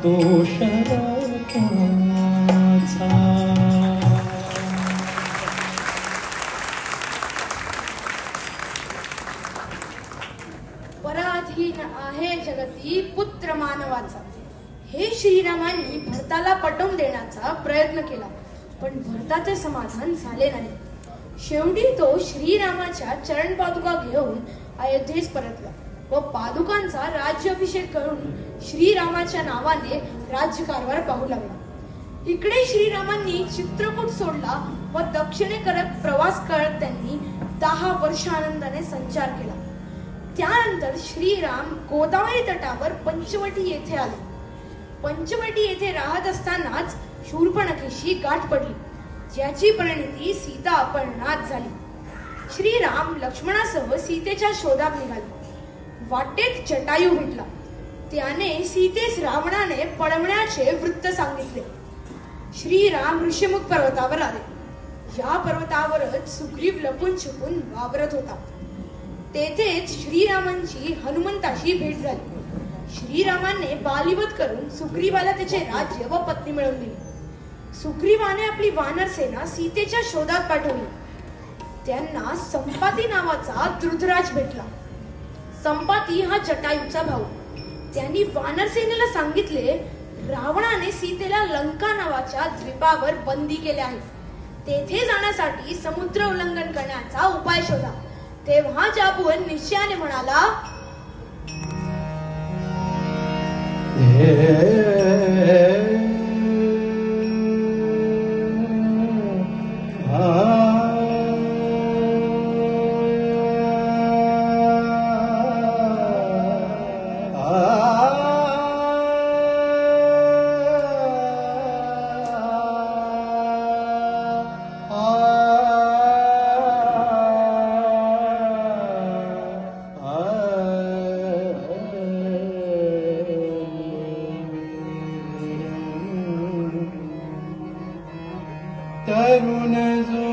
दोष रामाचा. पराधीन आहे जगती पुत्र मानवाचा. हे श्रीरामांनी भरताला पटवून देण्याचा प्रयत्न केला, पण भरताचे समाधान झाले नाही. शेवटी तो श्रीरामाच्या चरण पादुका घेऊन अयोध्येस परतला व पादुकांचा राज्याभिषेक करून श्रीरामाच्या नावाने राज्यकारभार पाहू लागला. इकडे श्रीरामांनी चित्रकूट सोडला व दक्षिणेकडे प्रवास करत त्यांनी 10 वर्ष आनंदाने संचार केला. त्यानंतर श्रीराम गोदावरी तटावर पंचवटी येथे आले. पंचवटी येथे राहत असतानाच शूर्पणखेशी गाठ पडली, ज्याची परिणती सीता अपहरणात झाली. श्रीराम लक्ष्मणासह सीतेच्या शोधात निघाले. वाटेत जटायू भेटला. त्याने सीतेस रावणाने पळवण्याचे वृत्त सांगितले. श्रीराम ऋषिमुख पर्वतावर आले. या पर्वतावरच सुग्रीव लपून छपून वावरत होता. तेथेच श्रीरामांची हनुमंताशी भेट झाली. श्रीरामाने बालीवध करून सुग्रीवाला त्याचे राज्य व पत्नी मिळवून दिली. सुग्रीवाने आपली वानर सेना सीतेच्या शोधात पाठवली. त्यांना संपाती नावाचा धृतराज भेटला. संपाती हा जटायूचा भाऊ. त्यांनी वानर सेनेला सांगितले, रावणाने सीतेला लंका नावाच्या द्वीपावर बंदी केले आहे. तेथे जाण्यासाठी समुद्र उल्लंघन करण्याचा उपाय शोधा. तेव्हा जाबुवन निश्चयाने म्हणाला, तरुण जो